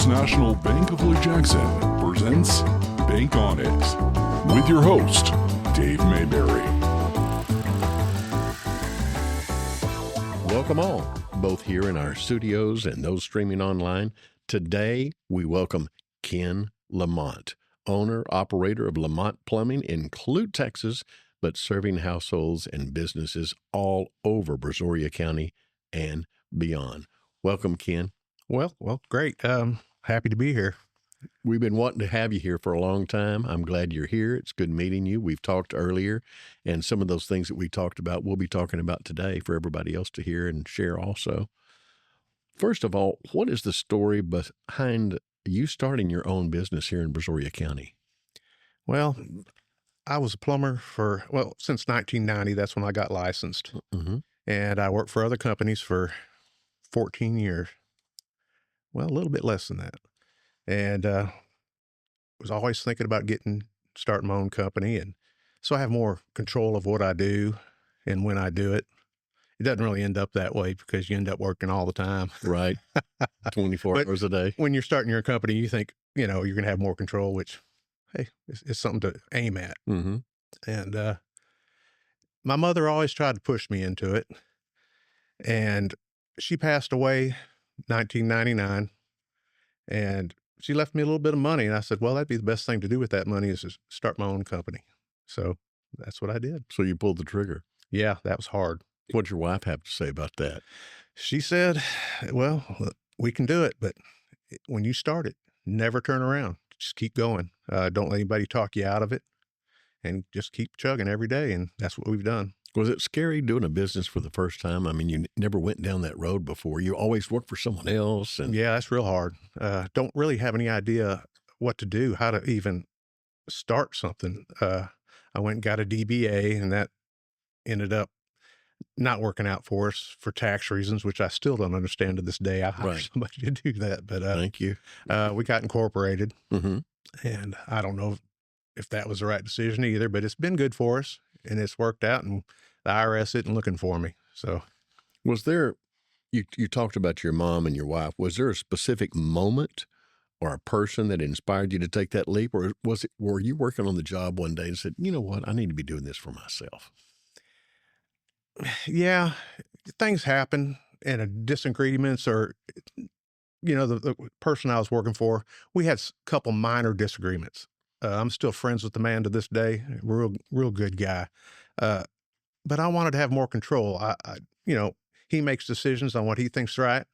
First National Bank of Lake Jackson presents Bank on It with your host, Dave Mayberry. Welcome all, both here in our studios and those streaming online. Today, we welcome Ken Lamont, owner, operator of Lamont Plumbing in Clute, Texas, but serving households and businesses all over Brazoria County and beyond. Welcome, Ken. Well, great. Happy to be here. We've been wanting to have you here for a long time. I'm glad you're here. It's good meeting you. We've talked earlier, and some of those things that we talked about, we'll be talking about today for everybody else to hear and share also. First of all, what is the story behind you starting your own business here in Brazoria County? Well, I was a plumber since 1990. That's when I got licensed. Mm-hmm. And I worked for other companies for 14 years. Well, a little bit less than that. And was always thinking about starting my own company. And so I have more control of what I do and when I do it. It doesn't really end up that way because you end up working all the time. Right. 24 hours a day. When you're starting your company, you think, you're going to have more control, which, hey, it's something to aim at. Mm-hmm. And my mother always tried to push me into it. And she passed away 1999, and she left me a little bit of money. And I said, well, that'd be the best thing to do with that money is to start my own company. So that's what I did. So you pulled the trigger. Yeah, that was hard. What'd your wife have to say about that? She said, well, we can do it, but when you start it, never turn around. Just keep going. Don't let anybody talk you out of it, and just keep chugging every day. And that's what we've done. Was it scary doing a business for the first time? I mean, you never went down that road before. You always worked for someone else. And yeah, that's real hard. Don't really have any idea what to do, how to even start something. I went and got a DBA, and that ended up not working out for us for tax reasons, which I still don't understand to this day. I hired somebody to do that. But thank you. We got incorporated, Mm-hmm. and I don't know if that was the right decision either, but it's been good for us, and it's worked out, and the IRS isn't looking for me. So Was there, you talked about your mom and your wife, was there a specific moment or a person that inspired you to take that leap? Or were you working on the job one day and said, you know what, I need to be doing this for myself? yeah, things happen and disagreements, or, the person I was working for, we had a couple minor disagreements. I'm still friends with the man to this day, real good guy. But I wanted to have more control. He makes decisions on what he thinks right,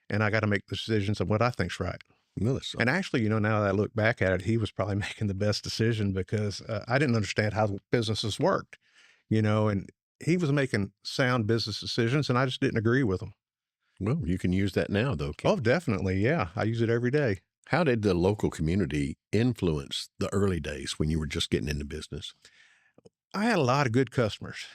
and I got to make decisions on what I think's right. Really? And actually, now that I look back at it, he was probably making the best decision because I didn't understand how businesses worked, and he was making sound business decisions, and I just didn't agree with him. Well, you can use that now, though. Oh, definitely. Yeah. I use it every day. How did the local community influence the early days when you were just getting into business? I had a lot of good customers,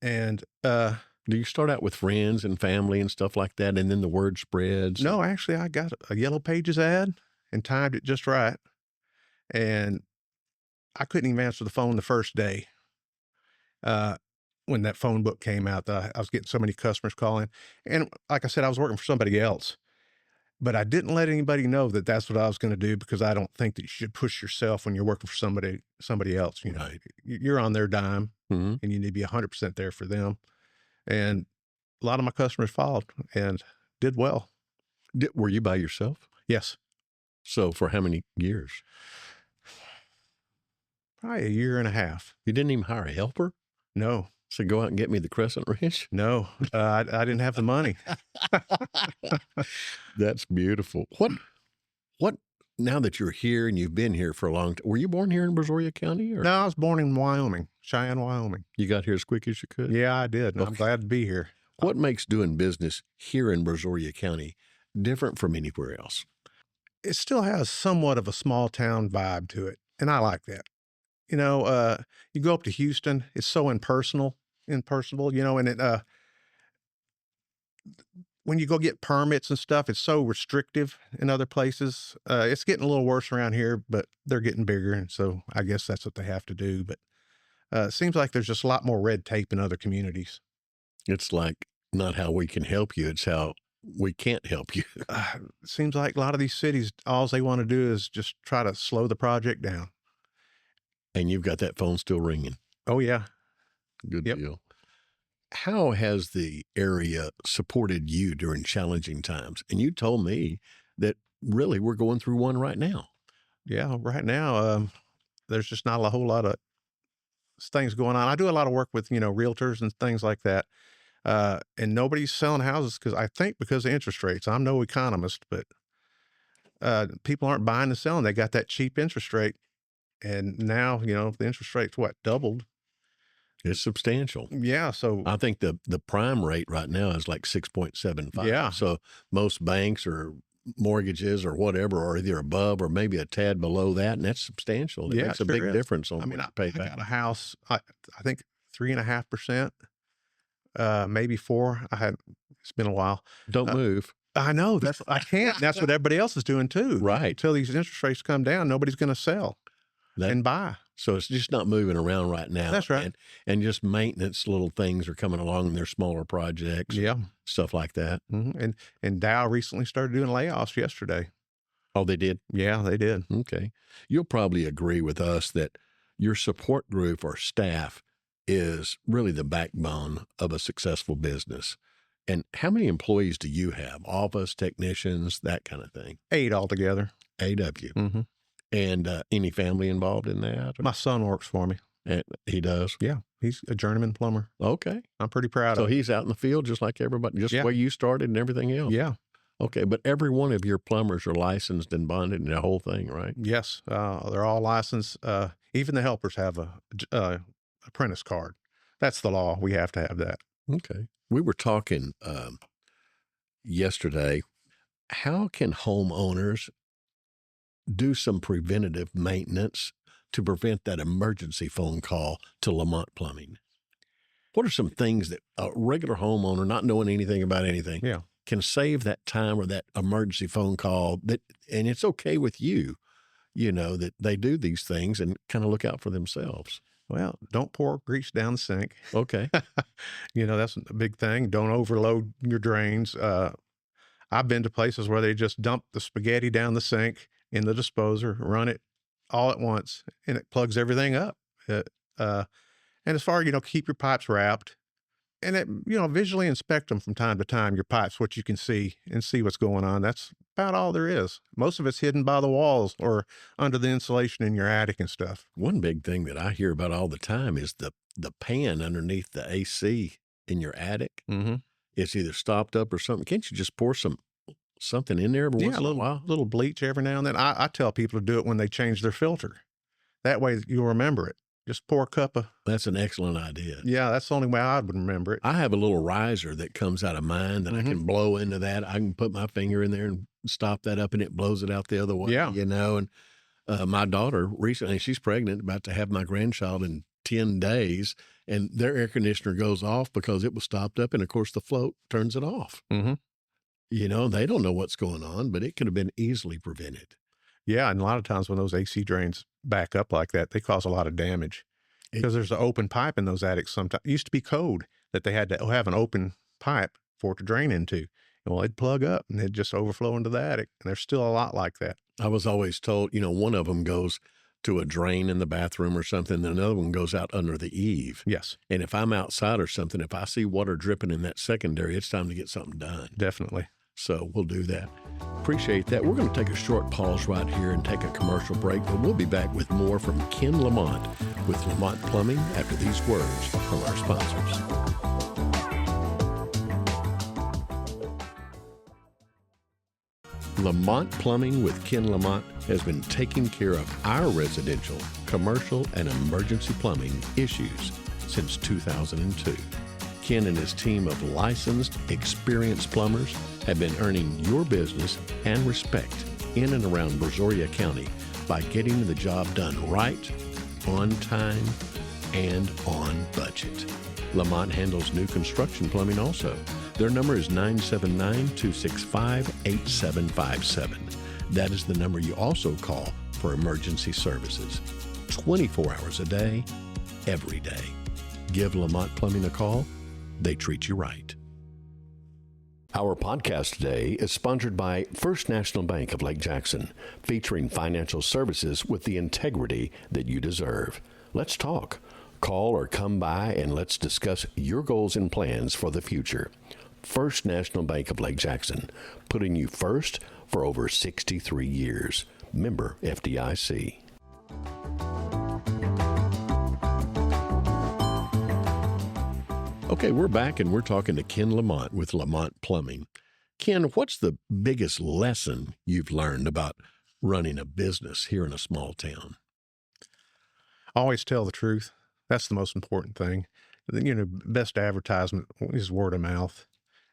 and Do you start out with friends and family and stuff like that, and then the word spreads? no, actually, I got a Yellow Pages ad and timed it just right. And I couldn't even answer the phone the first day when that phone book came out. I was getting so many customers calling. And like I said, I was working for somebody else. But I didn't let anybody know that that's what I was going to do, because I don't think that you should push yourself when you're working for somebody else. Right. You're on their dime, Mm-hmm. and you need to be 100% there for them. And a lot of my customers followed and did well. Were you by yourself? Yes. So for how many years? Probably a year and a half. You didn't even hire a helper? No, So go out and get me the Crescent Ranch? no, I didn't have the money. That's beautiful. What, now that you're here and you've been here for a long time, were you born here in Brazoria County? Or No, I was born in Wyoming, Cheyenne, Wyoming. you got here as quick as you could? Yeah, I did. And I'm Okay. glad to be here. What makes doing business here in Brazoria County different from anywhere else? It still has somewhat of a small town vibe to it, and I like that. You go up to Houston, it's so impersonal, and it when you go get permits and stuff, it's so restrictive in other places. It's getting a little worse around here, but they're getting bigger, and so I guess that's what they have to do. But it seems like there's just a lot more red tape in other communities. It's like not how we can help you. It's how we can't help you. It seems like a lot of these cities, all they want to do is just try to slow the project down. And you've got that phone still ringing. Oh, yeah. Good Yep. deal. How has the area supported you during challenging times? And you told me that really we're going through one right now. Yeah, right now, there's just not a whole lot of things going on. I do a lot of work with, realtors and things like that. And nobody's selling houses because of interest rates. I'm no economist, but people aren't buying and selling. They got that cheap interest rate. And now, the interest rate's doubled. It's substantial. Yeah. So I think the prime rate right now is like 6.75. Yeah. So most banks or mortgages or whatever are either above or maybe a tad below that, and that's substantial. It makes a big difference on what you pay back. I got a house, I think 3.5%, maybe 4. It's been a while. Don't move. I know I can't. That's what everybody else is doing too. Right. Until these interest rates come down, nobody's going to sell and buy. So it's just not moving around right now. That's right. And just maintenance little things are coming along, and they're smaller projects. Yeah. Stuff like that. Mm-hmm. And Dow recently started doing layoffs yesterday. Oh, they did? Yeah, they did. Okay. You'll probably agree with us that your support group or staff is really the backbone of a successful business. And how many employees do you have? Office, technicians, that kind of thing? 8 altogether. 8 of you. Mm-hmm. And any family involved in that? My son works for me. And he does? Yeah. He's a journeyman plumber. Okay. I'm pretty proud of So him. he's out in the field just like everybody, just Yeah. where you started and everything else? Yeah. Okay. But every one of your plumbers are licensed and bonded and the whole thing, right? Yes. They're all licensed. Even the helpers have a apprentice card. That's the law. We have to have that. Okay. We were talking yesterday. How can homeowners do some preventative maintenance to prevent that emergency phone call to Lamont Plumbing? What are some things that a regular homeowner, not knowing anything about anything, can save that time or that emergency phone call? And it's okay with you, that they do these things and kind of look out for themselves. Well, don't pour grease down the sink. Okay. That's a big thing. Don't overload your drains. I've been to places where they just dump the spaghetti down the sink in the disposer, run it all at once, and it plugs everything up. And as far as, keep your pipes wrapped and, visually inspect them from time to time, your pipes, what you can see and see what's going on. That's about all there is. Most of it's hidden by the walls or under the insulation in your attic and stuff. One big thing that I hear about all the time is the pan underneath the AC in your attic. Mm-hmm. It's either stopped up or something. Can't you just pour something in there every once in a while? Little bleach every now and then. I tell people to do it when they change their filter. That way you'll remember it. Just pour a cup of... That's an excellent idea. Yeah, that's the only way I would remember it. I have a little riser that comes out of mine that I can blow into that. I can put my finger in there and stop that up, and it blows it out the other way. Yeah. And my daughter recently, she's pregnant, about to have my grandchild in 10 days, and their air conditioner goes off because it was stopped up, and of course the float turns it off. Mm-hmm. They don't know what's going on, but it could have been easily prevented. Yeah, and a lot of times when those AC drains back up like that, they cause a lot of damage because there's an open pipe in those attics sometimes. It used to be code that they had to have an open pipe for it to drain into. And it'd plug up and it'd just overflow into the attic. And there's still a lot like that. I was always told, one of them goes to a drain in the bathroom or something, then another one goes out under the eave. Yes. And if I'm outside or something, if I see water dripping in that secondary, it's time to get something done. Definitely. So we'll do that. Appreciate that. We're going to take a short pause right here and take a commercial break, but we'll be back with more from Ken Lamont with Lamont Plumbing after these words from our sponsors. Lamont Plumbing with Ken Lamont has been taking care of our residential, commercial, and emergency plumbing issues since 2002. Ken and his team of licensed, experienced plumbers have been earning your business and respect in and around Brazoria County by getting the job done right, on time, and on budget. Lamont handles new construction plumbing also. Their number is 979-265-8757. That is the number you also call for emergency services. 24 hours a day, every day. Give Lamont Plumbing a call. They treat you right. Our podcast today is sponsored by First National Bank of Lake Jackson, featuring financial services with the integrity that you deserve. Let's talk. Call or come by and let's discuss your goals and plans for the future. First National Bank of Lake Jackson, putting you first for over 63 years. Member FDIC. Okay, we're back and we're talking to Ken Lamont with Lamont Plumbing. Ken, what's the biggest lesson you've learned about running a business here in a small town? Always tell the truth. That's the most important thing. Best advertisement is word of mouth.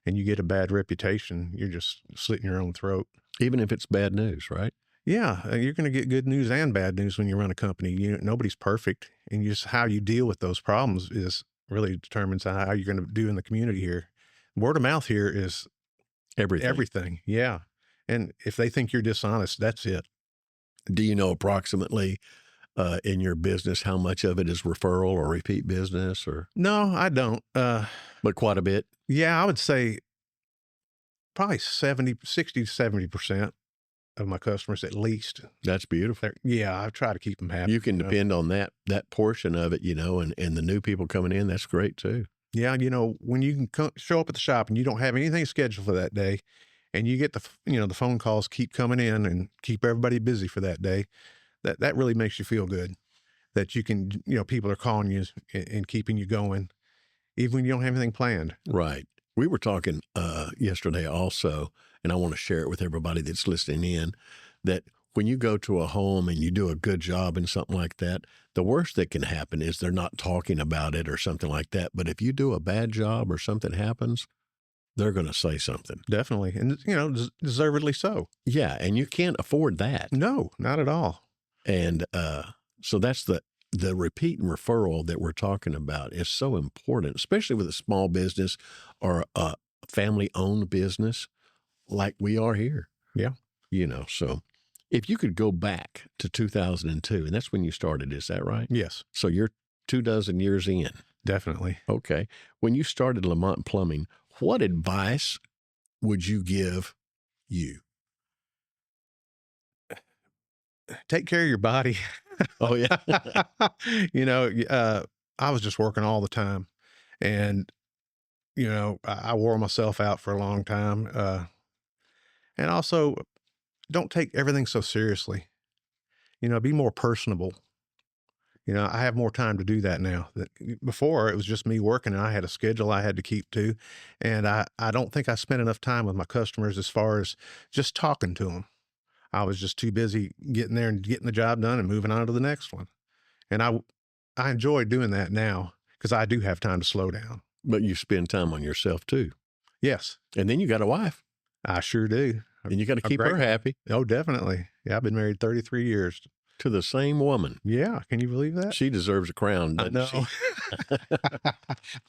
And you get a bad reputation, you're just slitting your own throat. Even if it's bad news, right? Yeah, you're going to get good news and bad news when you run a company. Nobody's perfect. And just how you deal with those problems really determines how you're going to do in the community here. Word of mouth here is everything. Yeah. And if they think you're dishonest, that's it. Do you know approximately in your business how much of it is referral or repeat business? Or No, I don't. But quite a bit? Yeah, I would say probably 60 to 70% of my customers at least. That's beautiful. Yeah, I try to keep them happy. You can depend on that portion of it, and the new people coming in, that's great too. Yeah, when you can show up at the shop and you don't have anything scheduled for that day, and you get the phone calls keep coming in and keep everybody busy for that day, that really makes you feel good. That you can, people are calling you and keeping you going, even when you don't have anything planned. Right. We were talking yesterday also, and I want to share it with everybody that's listening in, that when you go to a home and you do a good job in something like that, the worst that can happen is they're not talking about it or something like that. But if you do a bad job or something happens, they're going to say something. Definitely. And, deservedly so. Yeah. And you can't afford that. No, not at all. And so that's the repeat and referral that we're talking about is so important, especially with a small business or a family-owned business like we are here. Yeah. So if you could go back to 2002, and that's when you started, is that right? Yes. So you're 24 years in. Definitely. Okay. When you started Lamont Plumbing, what advice would you give you? Take care of your body. Oh, yeah. I was just working all the time, and, I wore myself out for a long time. And also don't take everything so seriously, be more personable. I have more time to do that now. Before it was just me working and I had a schedule I had to keep to. And I don't think I spent enough time with my customers as far as just talking to them. I was just too busy getting there and getting the job done and moving on to the next one. And I enjoy doing that now because I do have time to slow down. But you spend time on yourself too. Yes. And then you got a wife. I sure do. And you got to keep her happy. Oh, definitely. Yeah, I've been married 33 years. To the same woman. Yeah. Can you believe that? She deserves a crown, doesn't she?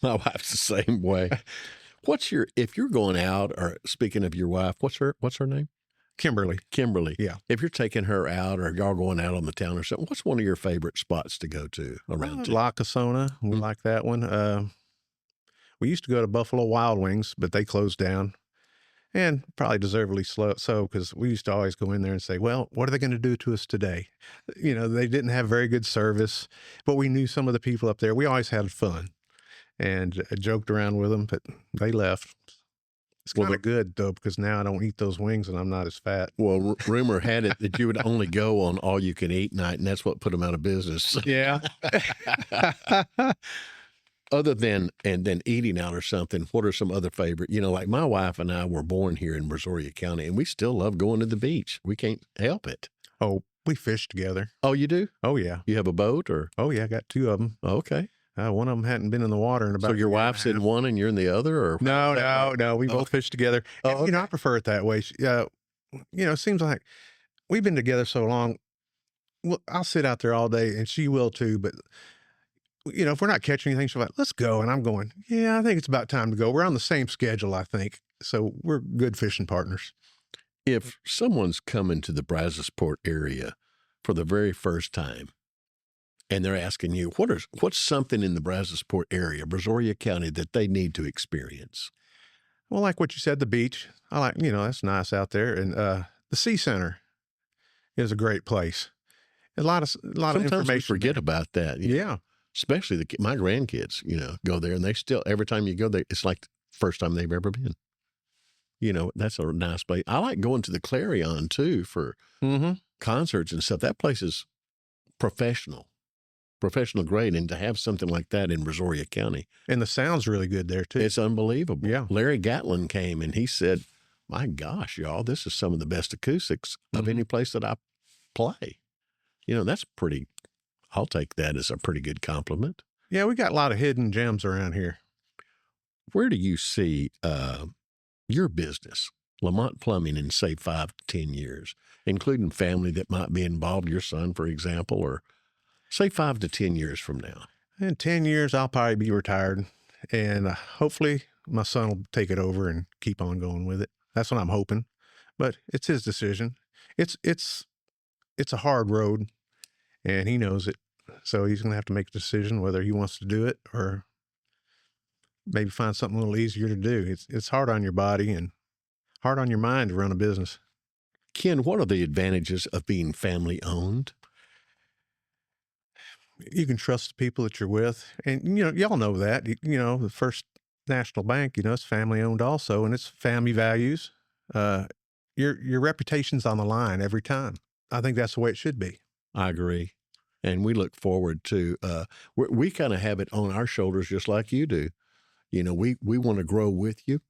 My wife's the same way. If you're going out, or speaking of your wife, what's her name? Kimberly. Yeah. If you're taking her out or y'all going out on the town or something, what's one of your favorite spots to go to around town? La Casona. We like that one. We used to go to Buffalo Wild Wings, but they closed down. And probably deservedly so, because we used to always go in there and say, well, what are they going to do to us today? They didn't have very good service, but we knew some of the people up there. We always had fun and joked around with them, but they left. It's kind of good, though, because now I don't eat those wings and I'm not as fat. Well, rumor had it that you would only go on all-you-can-eat night, and that's what put them out of business. Yeah. Other than eating out or something, what are some other favorite? Like my wife and I were born here in Brazoria County, and we still love going to the beach. We can't help it. Oh, we fish together. Oh, you do? Oh, yeah. You have a boat or? Oh, yeah. I got two of them. Okay. One of them hadn't been in the water in about. So your wife's in one and you're in the other, or? No. We both fish together. Oh, okay. I prefer it that way. It seems like we've been together so long. Well, I'll sit out there all day, and she will too. But if we're not catching anything, she'll be like, "Let's go," and I'm going, "Yeah, I think it's about time to go." We're on the same schedule, I think, so we're good fishing partners. If someone's coming to the Brazosport area for the very first time, and they're asking you, what's something in the Brazosport area, Brazoria County, that they need to experience? Well, like what you said, the beach. I like, that's nice out there. And the Sea Center is a great place. A lot of Sometimes information. we forget about that. Yeah. Especially my grandkids, go there and they still, every time you go there, it's like the first time they've ever been. That's a nice place. I like going to the Clarion too for concerts and stuff. That place is professional grade. And to have something like that in Brazoria County. And the sound's really good there too. It's unbelievable. Yeah. Larry Gatlin came and he said, my gosh, y'all, this is some of the best acoustics of any place that I play. That's I'll take that as a pretty good compliment. Yeah, we got a lot of hidden gems around here. Where do you see your business, Lamont Plumbing, in say 5 to 10 years, including family that might be involved, your son, for example, or say 5 to 10 years from now? In 10 years, I'll probably be retired, and hopefully my son will take it over and keep on going with it. That's what I'm hoping, but it's his decision. It's a hard road, and he knows it. So he's going to have to make a decision whether he wants to do it or maybe find something a little easier to do. It's hard on your body and hard on your mind to run a business. Ken, what are the advantages of being family owned? You can trust the people that you're with. And, y'all know that. The First National Bank, it's family owned also, and it's family values. Your reputation's on the line every time. I think that's the way it should be. I agree. And we look forward to, we kind of have it on our shoulders just like you do. We want to grow with you.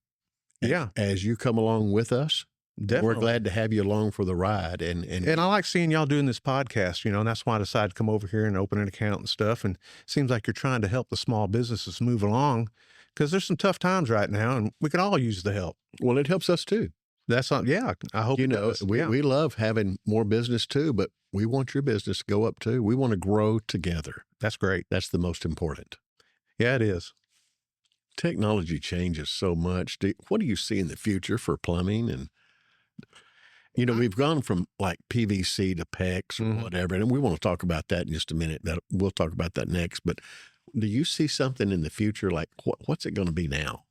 Yeah. As you come along with us. Definitely. We're glad to have you along for the ride. And I like seeing y'all doing this podcast, and that's why I decided to come over here and open an account and stuff. And it seems like you're trying to help the small businesses move along because there's some tough times right now and we could all use the help. Well, it helps us too. That's not, yeah. I hope it does. We love having more business too, but we want your business to go up too. We want to grow together. That's great. That's the most important. Yeah, it is. Technology changes so much. What do you see in the future for plumbing? And, we've gone from like PVC to PEX or whatever, and we want to talk about that in just a minute. We'll talk about that next. But do you see something in the future? Like what's it going to be now?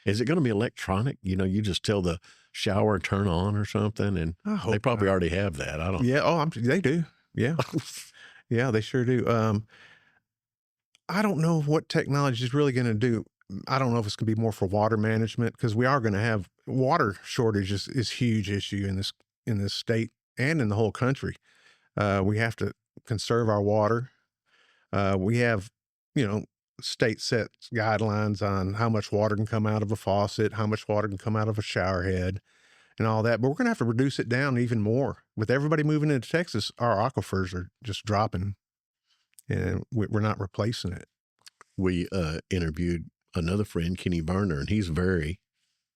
Is it going to be electronic? You just tell the shower turn on or something, and they probably already have that. I don't. Yeah. Oh, they do. Yeah. Yeah, they sure do. I don't know what technology is really going to do. I don't know if it's going to be more for water management because we are going to have water shortage is huge issue in this state and in the whole country. We have to conserve our water. We have, state set guidelines on how much water can come out of a faucet, how much water can come out of a shower head and all that. But we're going to have to reduce it down even more. With everybody moving into Texas, our aquifers are just dropping and we're not replacing it. We interviewed another friend, Kenny Varner, and he's very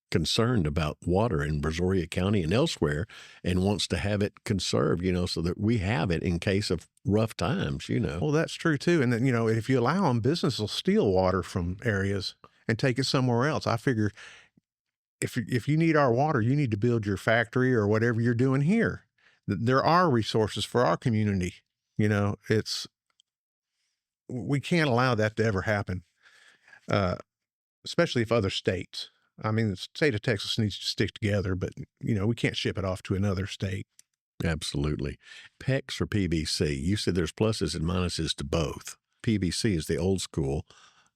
concerned about water in Brazoria County and elsewhere and wants to have it conserved, so that we have it in case of rough times, Well, that's true too. And then, if you allow them, business will steal water from areas and take it somewhere else. I figure if you need our water, you need to build your factory or whatever you're doing here. There are resources for our community. We can't allow that to ever happen. Especially if other states. I mean, the state of Texas needs to stick together, but, we can't ship it off to another state. Absolutely. PEX or PVC, you said there's pluses and minuses to both. PVC is the old school,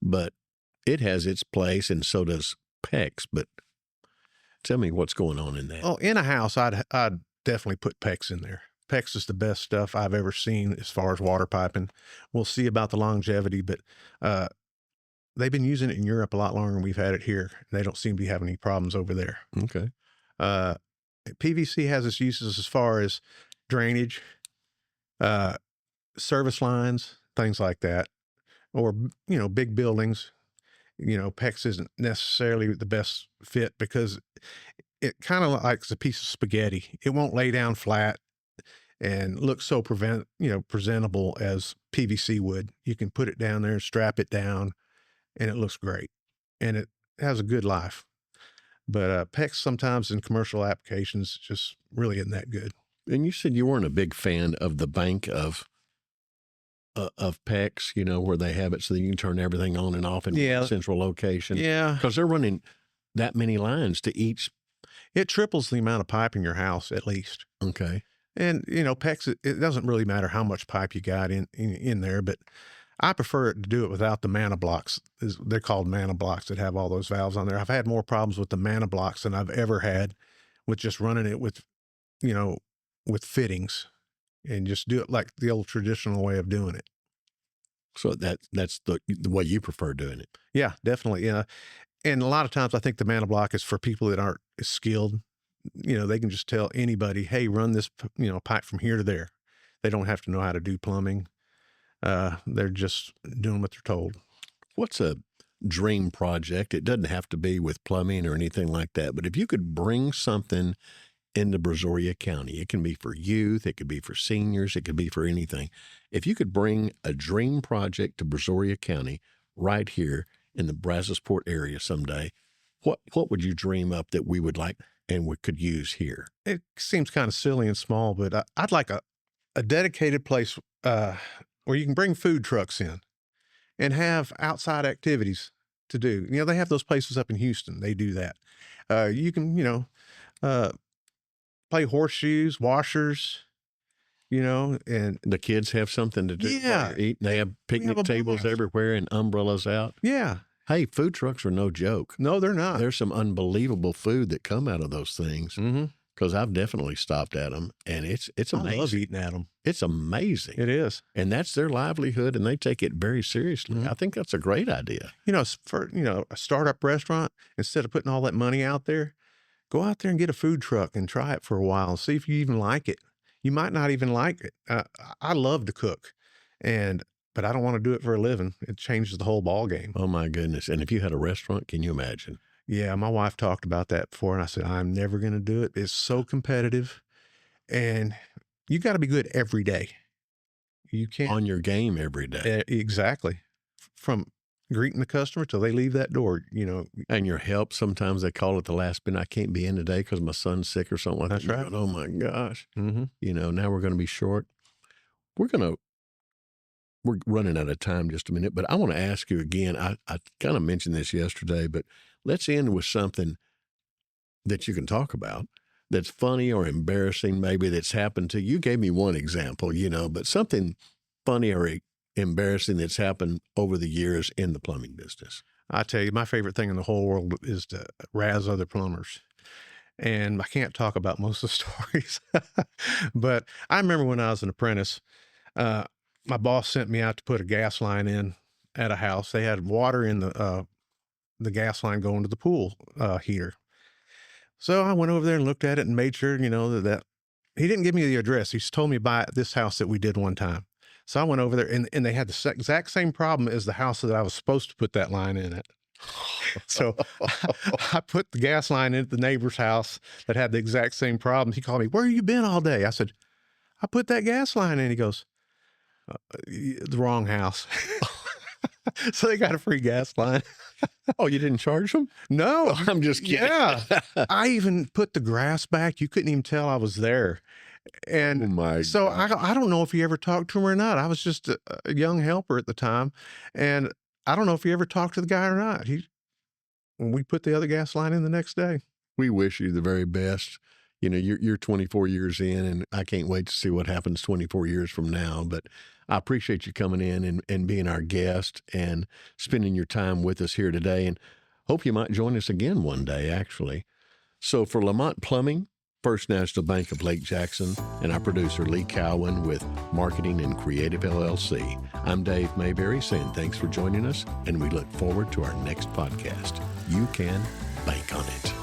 but it has its place, and so does PEX. But tell me what's going on in that. Oh, in a house, I'd definitely put PEX in there. PEX is the best stuff I've ever seen as far as water piping. We'll see about the longevity, but they've been using it in Europe a lot longer than we've had it here. And they don't seem to be having any problems over there. Okay. PVC has its uses as far as drainage, service lines, things like that, or, big buildings. PEX isn't necessarily the best fit because it kind of likes a piece of spaghetti. It won't lay down flat and look so presentable as PVC would. You can put it down there, strap it down, and it looks great. And it has a good life. But PEX sometimes in commercial applications just really isn't that good. And you said you weren't a big fan of the bank of PEX, where they have it so that you can turn everything on and off in one central location. Yeah. Because they're running that many lines to each. It triples the amount of pipe in your house at least. Okay. And, PEX, it doesn't really matter how much pipe you got in there, but I prefer to do it without the mana blocks. They're called mana blocks that have all those valves on there. I've had more problems with the mana blocks than I've ever had with just running it with fittings and just do it like the old traditional way of doing it. So that's the way you prefer doing it. Yeah, definitely. Yeah. And a lot of times I think the mana block is for people that aren't as skilled. They can just tell anybody, hey, run this, pipe from here to there. They don't have to know how to do plumbing. They're just doing what they're told. What's a dream project? It doesn't have to be with plumbing or anything like that, but if you could bring something into Brazoria County, it can be for youth, it could be for seniors, it could be for anything. If you could bring a dream project to Brazoria County right here in the Brazosport area someday, what would you dream up that we would like and we could use here? It seems kind of silly and small, but I'd like a dedicated place where you can bring food trucks in and have outside activities to do. They have those places up in Houston. They do that. You can, play horseshoes, washers, and the kids have something to do. Yeah. Eat. They have picnic tables everywhere and umbrellas out. Yeah. Hey, food trucks are no joke. No, they're not. There's some unbelievable food that come out of those things. Mm-hmm. Because I've definitely stopped at them, and it's amazing. I love eating at them. It's amazing. It is. And that's their livelihood, and they take it very seriously. Mm-hmm. I think that's a great idea. For a startup restaurant, instead of putting all that money out there, go out there and get a food truck and try it for a while and see if you even like it. You might not even like it. I love to cook, but I don't want to do it for a living. It changes the whole ball game. Oh, my goodness. And if you had a restaurant, can you imagine? Yeah, my wife talked about that before, and I said, I'm never going to do it. It's so competitive, and you got to be good every day. You can't. On your game every day. Exactly. From greeting the customer till they leave that door, And your help, sometimes they call it the last minute. I can't be in today because my son's sick or something like that. That's right. Going, oh, my gosh. Mm-hmm. Now we're going to be short. We're running out of time just a minute, but I want to ask you again. I kind of mentioned this yesterday, but let's end with something that you can talk about that's funny or embarrassing, maybe that's happened to you. You gave me one example, but something funny or embarrassing that's happened over the years in the plumbing business. I tell you, my favorite thing in the whole world is to razz other plumbers. And I can't talk about most of the stories, but I remember when I was an apprentice, my boss sent me out to put a gas line in at a house. They had water in the gas line going to the pool heater. So I went over there and looked at it and made sure, that he didn't give me the address. He just told me about this house that we did one time. So I went over there and they had the exact same problem as the house that I was supposed to put that line in at. So I put the gas line into the neighbor's house that had the exact same problem. He called me, where have you been all day? I said, I put that gas line in. He goes, the wrong house. So they got a free gas line. Oh, you didn't charge them? No. I'm just kidding. Yeah. I even put the grass back. You couldn't even tell I was there. And I don't know if he ever talked to him or not. I was just a young helper at the time. And I don't know if he ever talked to the guy or not. We put the other gas line in the next day. We wish you the very best. You're 24 years in, and I can't wait to see what happens 24 years from now. But I appreciate you coming in and being our guest and spending your time with us here today, and hope you might join us again one day, actually. So for Lamont Plumbing, First National Bank of Lake Jackson, and our producer Lee Cowan with Marketing and Creative LLC, I'm Dave Mayberry saying thanks for joining us, and we look forward to our next podcast. You can bank on it.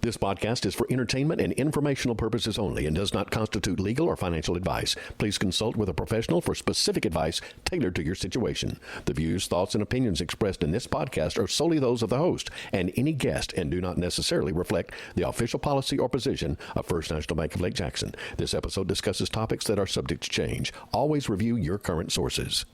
This podcast is for entertainment and informational purposes only and does not constitute legal or financial advice. Please consult with a professional for specific advice tailored to your situation. The views, thoughts, and opinions expressed in this podcast are solely those of the host and any guest and do not necessarily reflect the official policy or position of First National Bank of Lake Jackson. This episode discusses topics that are subject to change. Always review your current sources.